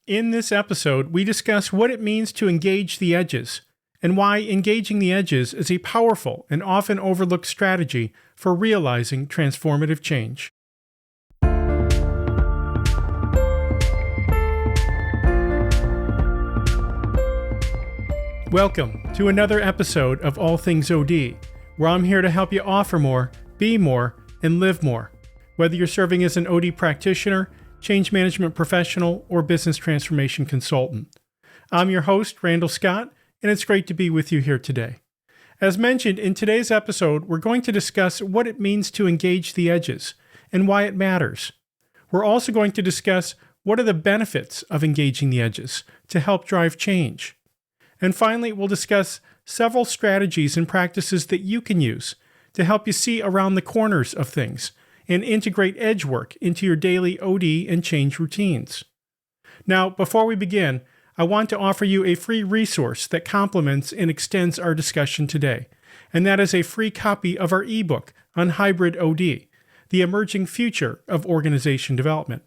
In this episode, we discuss what it means to engage the edges and why engaging the edges is a powerful and often overlooked strategy for realizing transformative change. Welcome to another episode of All Things OD, where I'm here to help you offer more, be more, and live more, whether you're serving as an OD practitioner, change management professional, or business transformation consultant. I'm your host, Randall Scott, and it's great to be with you here today. As mentioned, in today's episode, we're going to discuss what it means to engage the edges and why it matters. We're also going to discuss what are the benefits of engaging the edges to help drive change. And finally, we'll discuss several strategies and practices that you can use to help you see around the corners of things and integrate edge work into your daily OD and change routines. Now, before we begin, I want to offer you a free resource that complements and extends our discussion today, and that is a free copy of our ebook on hybrid OD, the emerging future of organization development.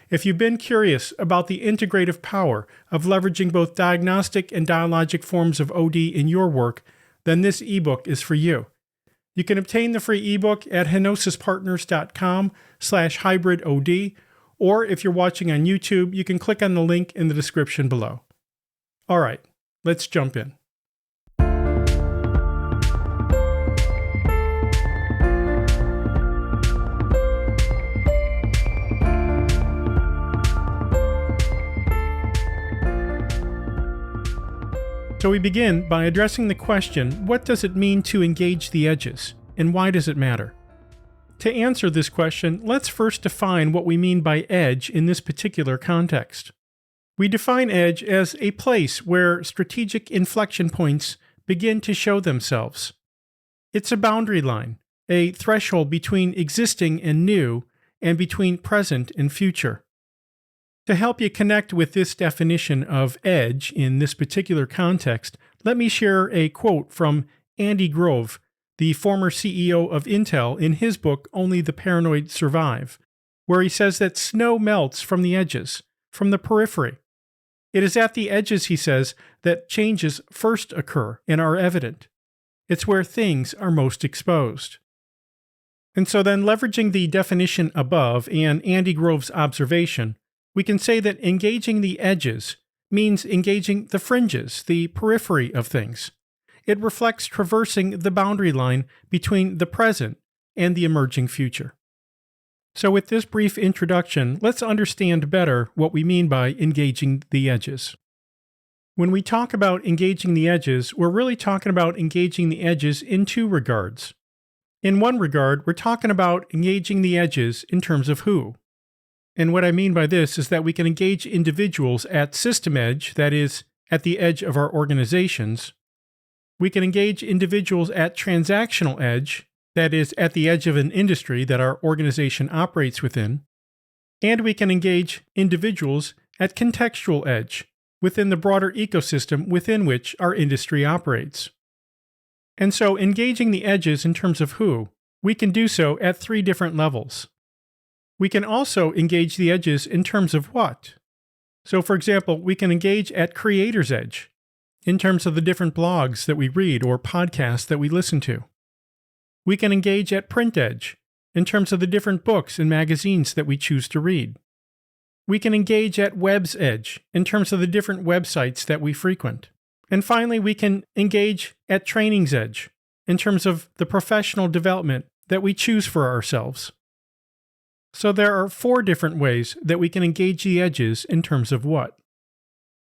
If you've been curious about the integrative power of leveraging both diagnostic and dialogic forms of OD in your work, then this ebook is for you. You can obtain the free ebook at henosispartners.com/hybridod, or if you're watching on YouTube, you can click on the link in the description below. All right, let's jump in. So we begin by addressing the question, what does it mean to engage the edges, and why does it matter? To answer this question, let's first define what we mean by edge in this particular context. We define edge as a place where strategic inflection points begin to show themselves. It's a boundary line, a threshold between existing and new, and between present and future. To help you connect with this definition of edge in this particular context, let me share a quote from Andy Grove, the former CEO of Intel, in his book, Only the Paranoid Survive, where he says that snow melts from the edges, from the periphery. It is at the edges, he says, that changes first occur and are evident. It's where things are most exposed. And so then, leveraging the definition above and Andy Grove's observation, we can say that engaging the edges means engaging the fringes, the periphery of things. It reflects traversing the boundary line between the present and the emerging future. So with this brief introduction, let's understand better what we mean by engaging the edges. When we talk about engaging the edges, we're really talking about engaging the edges in two regards. In one regard, we're talking about engaging the edges in terms of who. And what I mean by this is that we can engage individuals at system edge, that is, at the edge of our organizations. We can engage individuals at transactional edge, that is, at the edge of an industry that our organization operates within. And we can engage individuals at contextual edge, within the broader ecosystem within which our industry operates. And so, engaging the edges in terms of who, we can do so at three different levels. We can also engage the edges in terms of what. So, for example, we can engage at creator's edge, in terms of the different blogs that we read or podcasts that we listen to. We can engage at print edge, in terms of the different books and magazines that we choose to read. We can engage at web's edge, in terms of the different websites that we frequent. And finally, we can engage at training's edge, in terms of the professional development that we choose for ourselves. So there are four different ways that we can engage the edges in terms of what.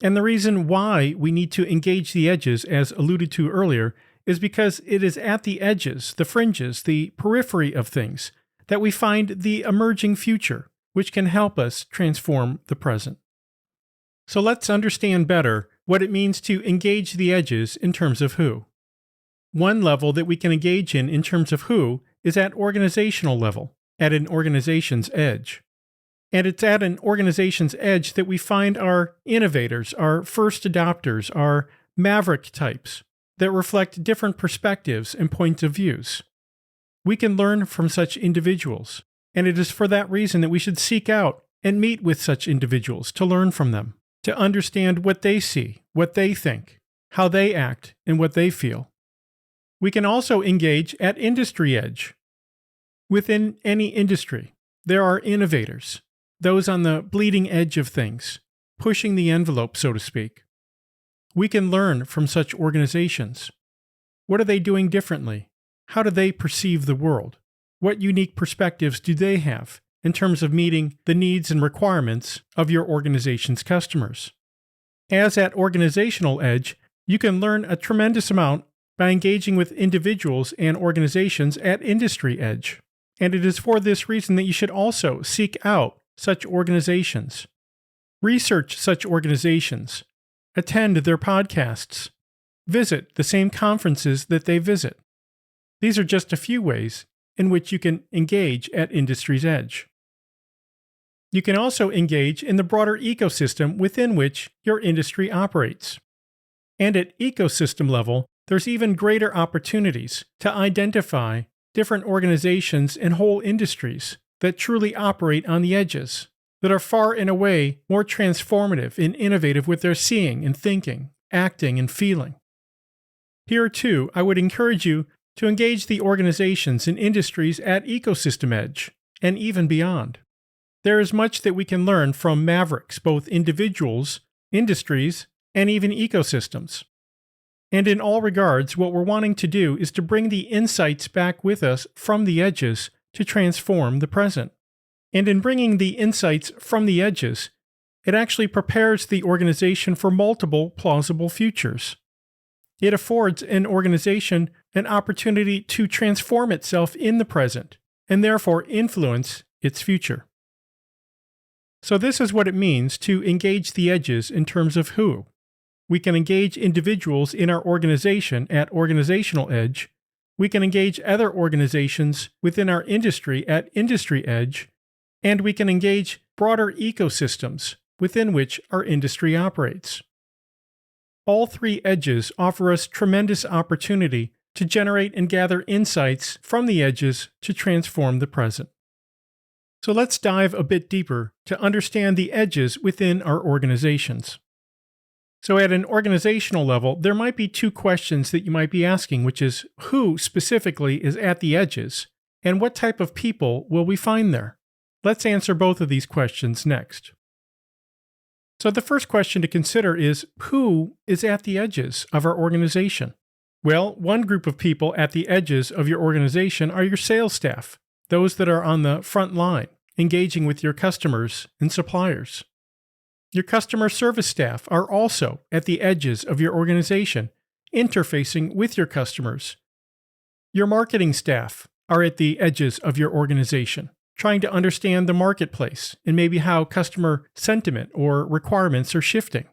And the reason why we need to engage the edges, as alluded to earlier, is because it is at the edges, the fringes, the periphery of things, that we find the emerging future, which can help us transform the present. So let's understand better what it means to engage the edges in terms of who. One level that we can engage in terms of who is at organizational level, at an organization's edge. And it's at an organization's edge that we find our innovators, our first adopters, our maverick types that reflect different perspectives and points of views. We can learn from such individuals, and it is for that reason that we should seek out and meet with such individuals to learn from them. to understand what they see, what they think, how they act, and what they feel. We can also engage at industry edge. Within any industry, there are innovators, those on the bleeding edge of things, pushing the envelope, so to speak. We can learn from such organizations. What are they doing differently? How do they perceive the world? What unique perspectives do they have in terms of meeting the needs and requirements of your organization's customers? As at organizational edge, you can learn a tremendous amount by engaging with individuals and organizations at industry edge. And it is for this reason that you should also seek out such organizations. Research such organizations. Attend their podcasts. Visit the same conferences that they visit. These are just a few ways in which you can engage at industry's edge. You can also engage in the broader ecosystem within which your industry operates. And at ecosystem level, there's even greater opportunities to identify different organizations and whole industries that truly operate on the edges, that are far and away more transformative and innovative with their seeing and thinking, acting and feeling. Here too, I would encourage you to engage the organizations and industries at ecosystem edge, and even beyond. There is much that we can learn from mavericks, both individuals, industries, and even ecosystems. And in all regards, what we're wanting to do is to bring the insights back with us from the edges to transform the present. And in bringing the insights from the edges, it actually prepares the organization for multiple plausible futures. It affords an organization an opportunity to transform itself in the present, and therefore influence its future. So this is what it means to engage the edges in terms of who. We can engage individuals in our organization at organizational edge. We can engage other organizations within our industry at industry edge. And we can engage broader ecosystems within which our industry operates. All three edges offer us tremendous opportunity to generate and gather insights from the edges to transform the present. So let's dive a bit deeper to understand the edges within our organizations. So at an organizational level, there might be two questions that you might be asking, which is who specifically is at the edges, and what type of people will we find there? Let's answer both of these questions next. So the first question to consider is who is at the edges of our organization? Well, one group of people at the edges of your organization are your sales staff, those that are on the front line, engaging with your customers and suppliers. Your customer service staff are also at the edges of your organization, interfacing with your customers. Your marketing staff are at the edges of your organization, trying to understand the marketplace and maybe how customer sentiment or requirements are shifting.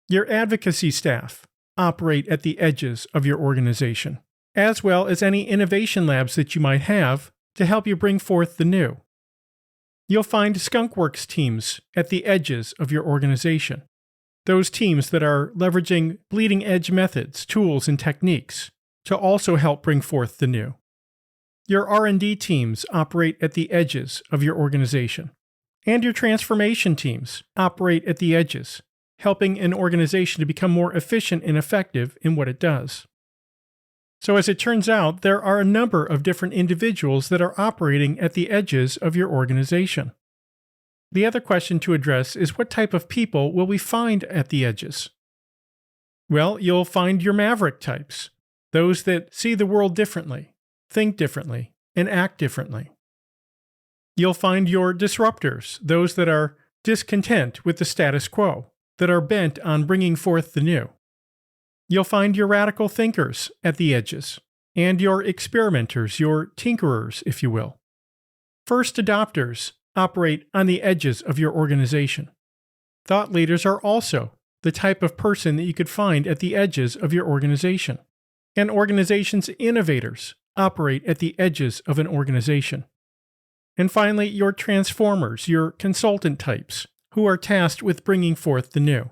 Your advocacy staff operate at the edges of your organization, as well as any innovation labs that you might have to help you bring forth the new. You'll find skunkworks teams at the edges of your organization, those teams that are leveraging bleeding edge methods, tools, and techniques to also help bring forth the new. Your R&D teams operate at the edges of your organization, and your transformation teams operate at the edges, helping an organization to become more efficient and effective in what it does. So as it turns out, there are a number of different individuals that are operating at the edges of your organization. The other question to address is what type of people will we find at the edges? Well, you'll find your maverick types, those that see the world differently, think differently, and act differently. You'll find your disruptors, those that are discontent with the status quo, that are bent on bringing forth the new. You'll find your radical thinkers at the edges, and your experimenters, your tinkerers, if you will. First adopters operate on the edges of your organization. Thought leaders are also the type of person that you could find at the edges of your organization. And organization's innovators operate at the edges of an organization. And finally, your transformers, your consultant types, who are tasked with bringing forth the new.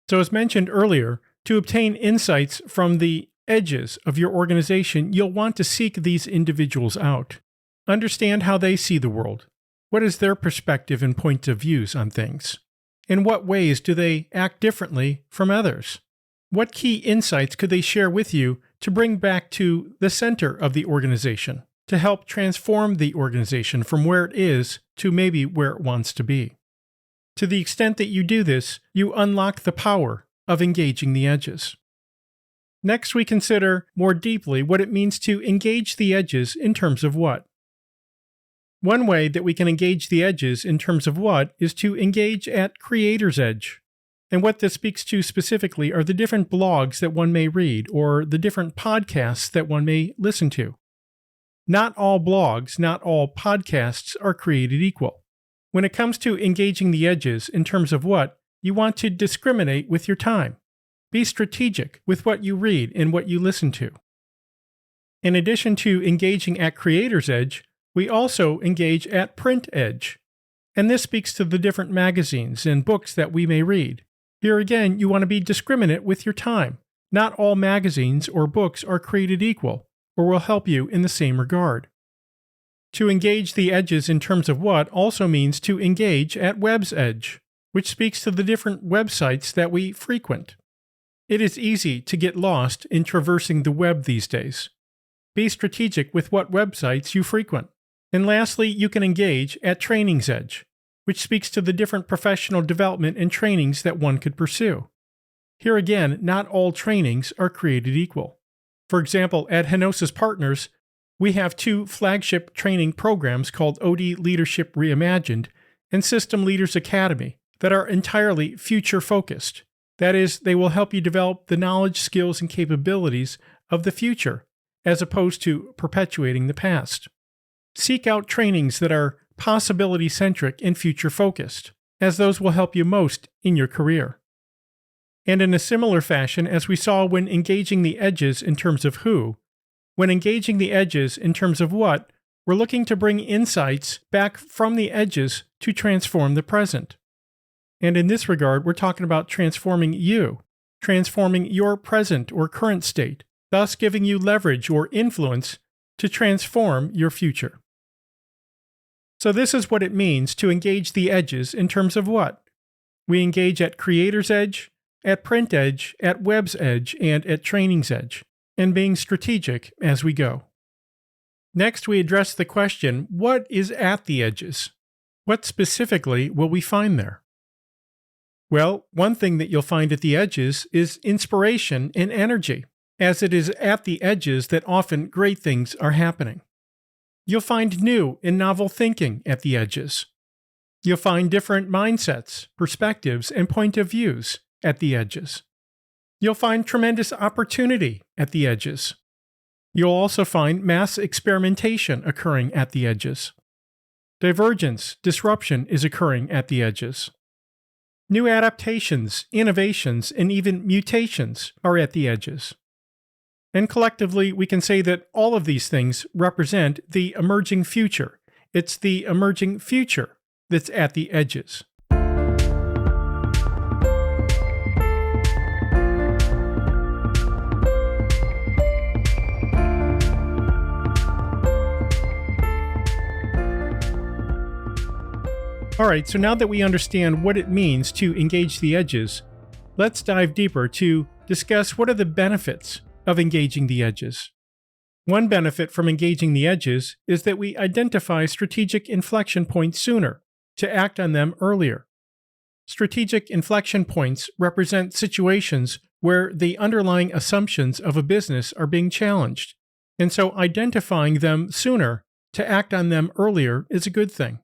So as mentioned earlier, to obtain insights from the edges of your organization, you'll want to seek these individuals out. Understand how they see the world. What is their perspective and point of views on things? In what ways do they act differently from others? What key insights could they share with you to bring back to the center of the organization, to help transform the organization from where it is to maybe where it wants to be? To the extent that you do this, you unlock the power of engaging the edges. Next, we consider more deeply what it means to engage the edges in terms of what. One way that we can engage the edges in terms of what is to engage at creator's edge. And what this speaks to specifically are the different blogs that one may read or the different podcasts that one may listen to. Not all blogs, not all podcasts are created equal. When it comes to engaging the edges in terms of what, you want to discriminate with your time. Be strategic with what you read and what you listen to. In addition to engaging at creator's edge, we also engage at print edge. And this speaks to the different magazines and books that we may read. Here again, you want to be discriminate with your time. Not all magazines or books are created equal, or will help you in the same regard. To engage the edges in terms of what also means to engage at web's edge, which speaks to the different websites that we frequent. It is easy to get lost in traversing the web these days. Be strategic with what websites you frequent. And lastly, you can engage at training's edge, which speaks to the different professional development and trainings that one could pursue. Here again, not all trainings are created equal. For example, at Henosis Partners, we have 2 flagship training programs called OD Leadership Reimagined and System Leaders Academy that are entirely future-focused. That is, they will help you develop the knowledge, skills, and capabilities of the future, as opposed to perpetuating the past. Seek out trainings that are possibility-centric and future-focused, as those will help you most in your career. And in a similar fashion, as we saw when engaging the edges in terms of who, when engaging the edges in terms of what, we're looking to bring insights back from the edges to transform the present. And in this regard, we're talking about transforming you, transforming your present or current state, thus giving you leverage or influence to transform your future. So this is what it means to engage the edges in terms of what? We engage at creator's edge, at print edge, at web's edge, and at training's edge, and being strategic as we go. Next, we address the question, what is at the edges? What specifically will we find there? Well, one thing that you'll find at the edges is inspiration and energy, as it is at the edges that often great things are happening. You'll find new and novel thinking at the edges. You'll find different mindsets, perspectives, and point of views at the edges. You'll find tremendous opportunity at the edges. You'll also find mass experimentation occurring at the edges. Divergence, disruption is occurring at the edges. New adaptations, innovations, and even mutations are at the edges. And collectively, we can say that all of these things represent the emerging future. It's the emerging future that's at the edges. All right, so now that we understand what it means to engage the edges, let's dive deeper to discuss what are the benefits of engaging the edges. One benefit from engaging the edges is that we identify strategic inflection points sooner, to act on them earlier. Strategic inflection points represent situations where the underlying assumptions of a business are being challenged, and so identifying them sooner to act on them earlier is a good thing.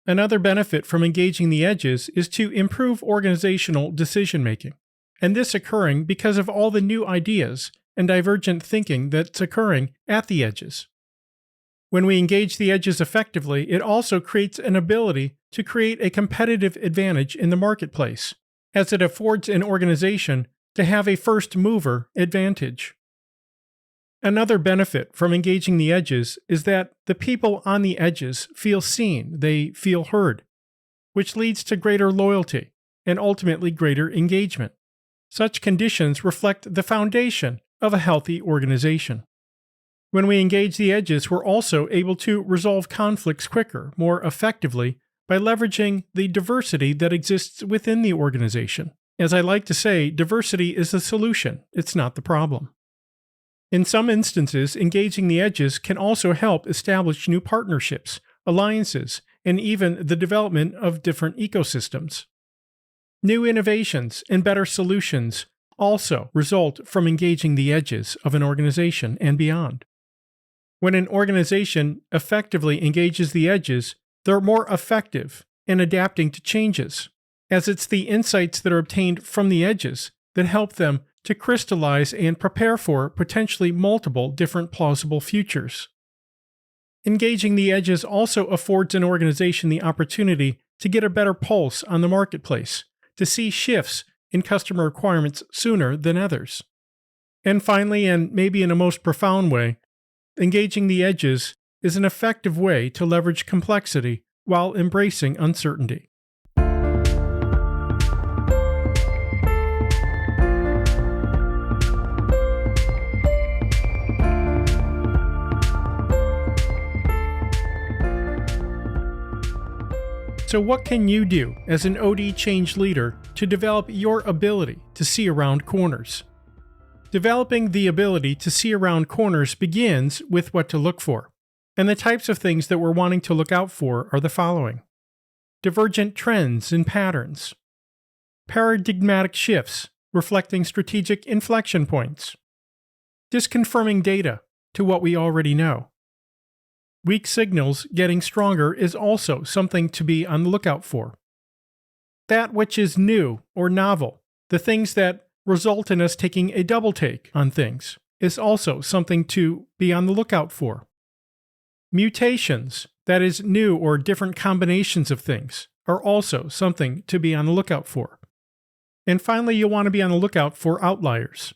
Another benefit from engaging the edges is to improve organizational decision-making, and this occurring because of all the new ideas and divergent thinking that's occurring at the edges. When we engage the edges effectively, it also creates an ability to create a competitive advantage in the marketplace, as it affords an organization to have a first-mover advantage. Another benefit from engaging the edges is that the people on the edges feel seen, they feel heard, which leads to greater loyalty and ultimately greater engagement. Such conditions reflect the foundation of a healthy organization. When we engage the edges, we're also able to resolve conflicts quicker, more effectively, by leveraging the diversity that exists within the organization. As I like to say, diversity is the solution, it's not the problem. In some instances, engaging the edges can also help establish new partnerships, alliances, and even the development of different ecosystems. New innovations and better solutions also result from engaging the edges of an organization and beyond. When an organization effectively engages the edges, they're more effective in adapting to changes, as it's the insights that are obtained from the edges that help them to crystallize and prepare for potentially multiple different plausible futures. Engaging the edges also affords an organization the opportunity to get a better pulse on the marketplace, to see shifts in customer requirements sooner than others. And finally, and maybe in a most profound way, engaging the edges is an effective way to leverage complexity while embracing uncertainty. So what can you do as an OD change leader to develop your ability to see around corners? Developing the ability to see around corners begins with what to look for. And the types of things that we're wanting to look out for are the following: divergent trends and patterns, paradigmatic shifts reflecting strategic inflection points, disconfirming data to what we already know. Weak signals getting stronger is also something to be on the lookout for. That which is new or novel, the things that result in us taking a double take on things, is also something to be on the lookout for. Mutations, that is, new or different combinations of things, are also something to be on the lookout for. And finally, you'll want to be on the lookout for outliers.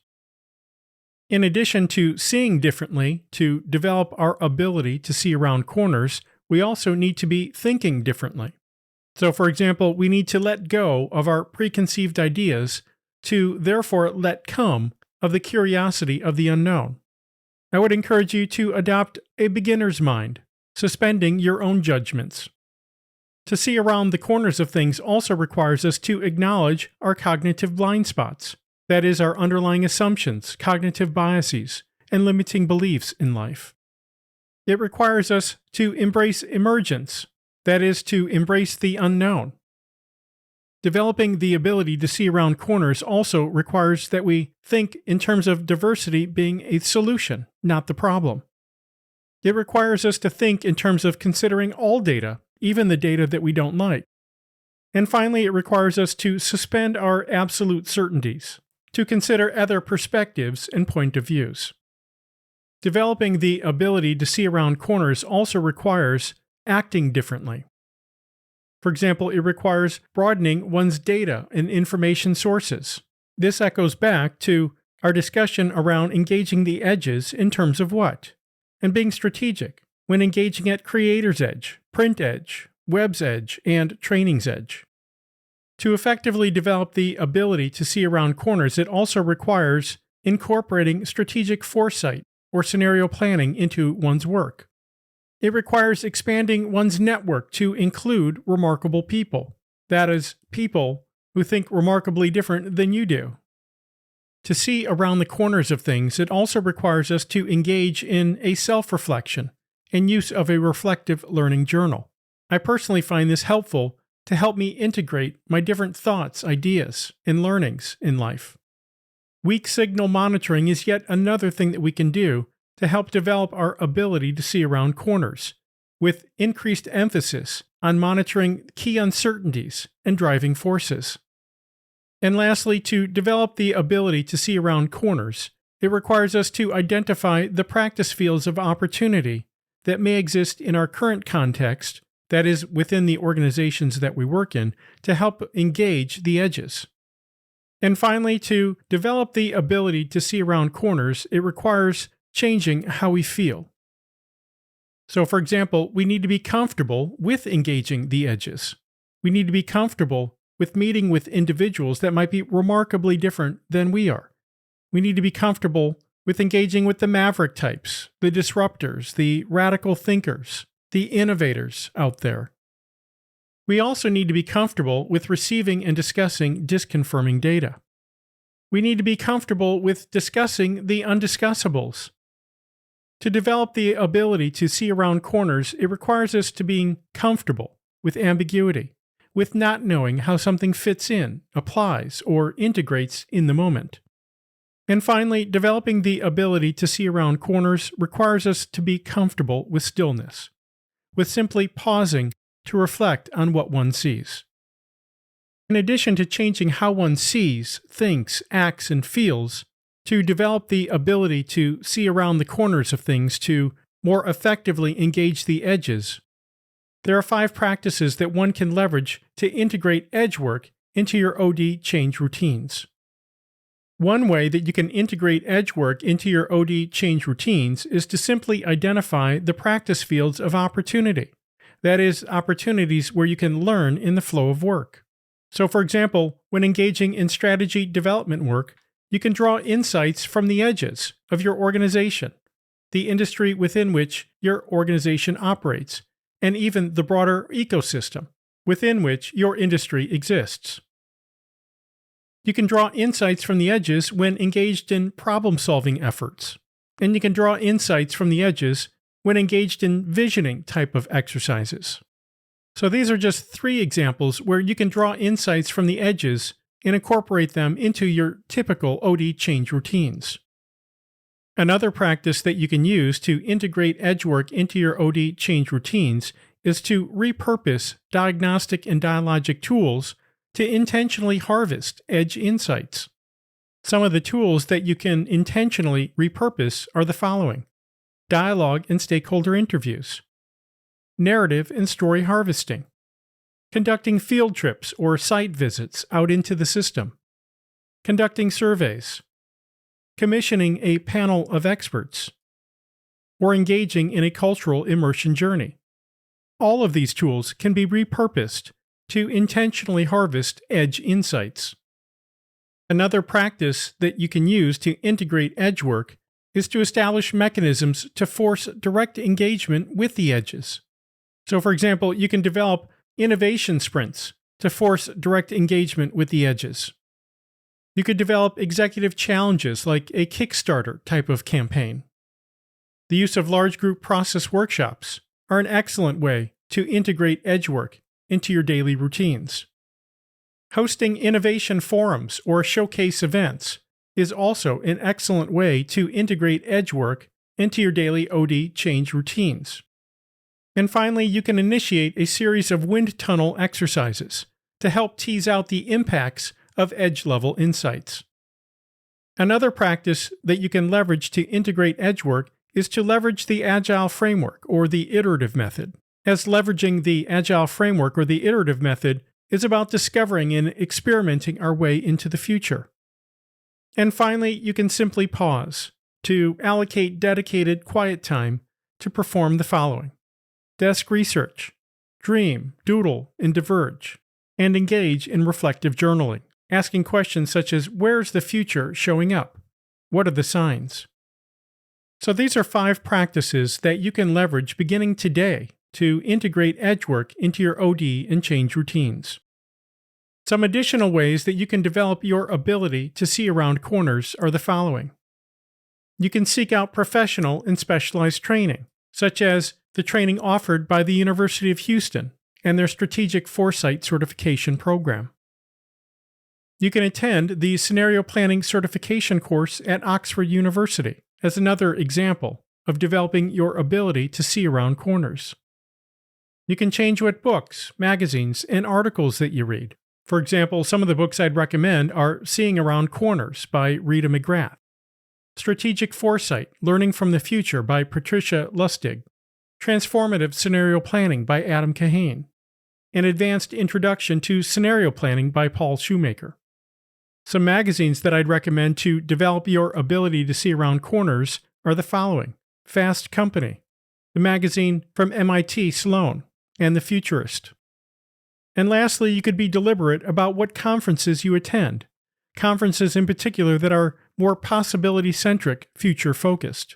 In addition to seeing differently to develop our ability to see around corners, we also need to be thinking differently. So, for example, we need to let go of our preconceived ideas to therefore let come of the curiosity of the unknown. I would encourage you to adopt a beginner's mind, suspending your own judgments. To see around the corners of things also requires us to acknowledge our cognitive blind spots. That is, our underlying assumptions, cognitive biases, and limiting beliefs in life. It requires us to embrace emergence, that is, to embrace the unknown. Developing the ability to see around corners also requires that we think in terms of diversity being a solution, not the problem. It requires us to think in terms of considering all data, even the data that we don't like. And finally, it requires us to suspend our absolute certainties, to consider other perspectives and point of views. Developing the ability to see around corners also requires acting differently. For example, it requires broadening one's data and information sources. This echoes back to our discussion around engaging the edges in terms of what? And being strategic when engaging at creator's edge, print edge, web's edge, and training's edge. To effectively develop the ability to see around corners, it also requires incorporating strategic foresight or scenario planning into one's work. It requires expanding one's network to include remarkable people. That is, people who think remarkably different than you do. To see around the corners of things, it also requires us to engage in a self-reflection and use of a reflective learning journal. I personally find this helpful to help me integrate my different thoughts, ideas, and learnings in life. Weak signal monitoring is yet another thing that we can do to help develop our ability to see around corners, with increased emphasis on monitoring key uncertainties and driving forces. And lastly, to develop the ability to see around corners, it requires us to identify the practice fields of opportunity that may exist in our current context, that is, within the organizations that we work in, to help engage the edges. And finally, to develop the ability to see around corners, it requires changing how we feel. So, for example, we need to be comfortable with engaging the edges. We need to be comfortable with meeting with individuals that might be remarkably different than we are. We need to be comfortable with engaging with the maverick types, the disruptors, the radical thinkers, the innovators out there. We also need to be comfortable with receiving and discussing disconfirming data. We need to be comfortable with discussing the undiscussables. To develop the ability to see around corners, it requires us to be comfortable with ambiguity, with not knowing how something fits in, applies, or integrates in the moment. And finally, developing the ability to see around corners requires us to be comfortable with stillness, with simply pausing to reflect on what one sees. In addition to changing how one sees, thinks, acts, and feels, to develop the ability to see around the corners of things to more effectively engage the edges, there are 5 practices that one can leverage to integrate edge work into your OD change routines. One way that you can integrate edge work into your OD change routines is to simply identify the practice fields of opportunity. That is, opportunities where you can learn in the flow of work. So, for example, when engaging in strategy development work, you can draw insights from the edges of your organization, the industry within which your organization operates, and even the broader ecosystem within which your industry exists. You can draw insights from the edges when engaged in problem-solving efforts, and you can draw insights from the edges when engaged in visioning type of exercises. So these are just 3 examples where you can draw insights from the edges and incorporate them into your typical OD change routines. Another practice that you can use to integrate edge work into your OD change routines is to repurpose diagnostic and dialogic tools to intentionally harvest edge insights. Some of the tools that you can intentionally repurpose are the following: dialogue and stakeholder interviews, narrative and story harvesting, conducting field trips or site visits out into the system, conducting surveys, commissioning a panel of experts, or engaging in a cultural immersion journey. All of these tools can be repurposed to intentionally harvest edge insights. Another practice that you can use to integrate edge work is to establish mechanisms to force direct engagement with the edges. So, for example, you can develop innovation sprints to force direct engagement with the edges. You could develop executive challenges like a Kickstarter type of campaign. The use of large group process workshops are an excellent way to integrate edge work into your daily routines. Hosting innovation forums or showcase events is also an excellent way to integrate edge work into your daily OD change routines. And finally, you can initiate a series of wind tunnel exercises to help tease out the impacts of edge-level insights. Another practice that you can leverage to integrate edge work is to leverage the Agile framework or the iterative method, as leveraging the Agile framework or the iterative method is about discovering and experimenting our way into the future. And finally, you can simply pause to allocate dedicated quiet time to perform the following: desk research, dream, doodle, and diverge, and engage in reflective journaling, asking questions such as, where's the future showing up? What are the signs? So these are 5 practices that you can leverage beginning today to integrate edge work into your OD and change routines. Some additional ways that you can develop your ability to see around corners are the following. You can seek out professional and specialized training, such as the training offered by the University of Houston and their Strategic Foresight Certification Program. You can attend the Scenario Planning Certification course at Oxford University as another example of developing your ability to see around corners. You can change what books, magazines, and articles that you read. For example, some of the books I'd recommend are Seeing Around Corners by Rita McGrath, Strategic Foresight, Learning from the Future by Patricia Lustig, Transformative Scenario Planning by Adam Kahane, and Advanced Introduction to Scenario Planning by Paul Shoemaker. Some magazines that I'd recommend to develop your ability to see around corners are the following: Fast Company, the magazine from MIT Sloan, and The Futurist. And lastly, you could be deliberate about what conferences you attend, conferences in particular that are more possibility-centric, future-focused.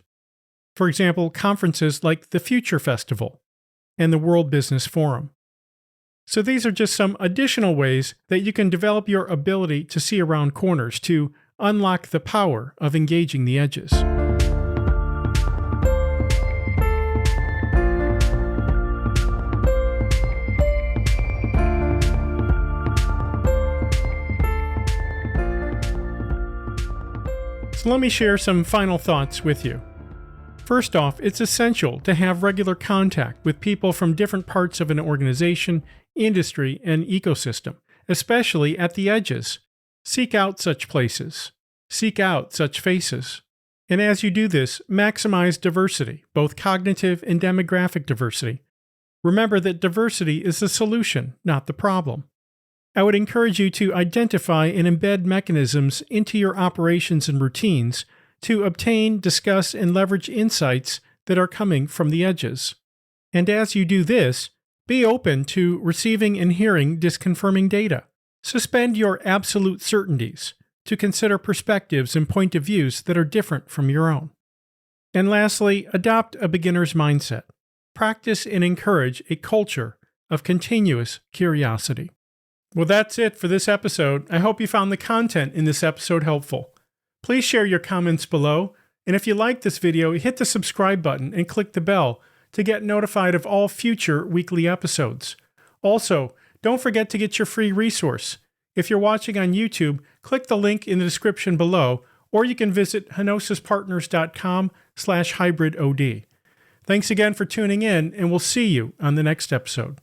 For example, conferences like the Future Festival and the World Business Forum. So these are just some additional ways that you can develop your ability to see around corners to unlock the power of engaging the edges. So let me share some final thoughts with you. First off, it's essential to have regular contact with people from different parts of an organization, industry, and ecosystem, especially at the edges. Seek out such places. Seek out such faces. And as you do this, maximize diversity, both cognitive and demographic diversity. Remember that diversity is the solution, not the problem. I would encourage you to identify and embed mechanisms into your operations and routines to obtain, discuss, and leverage insights that are coming from the edges. And as you do this, be open to receiving and hearing disconfirming data. Suspend your absolute certainties to consider perspectives and point of views that are different from your own. And lastly, adopt a beginner's mindset. Practice and encourage a culture of continuous curiosity. Well, that's it for this episode. I hope you found the content in this episode helpful. Please share your comments below, and if you like this video, hit the subscribe button and click the bell to get notified of all future weekly episodes. Also, don't forget to get your free resource. If you're watching on YouTube, click the link in the description below, or you can visit henosispartners.com/hybridod. Thanks again for tuning in, and we'll see you on the next episode.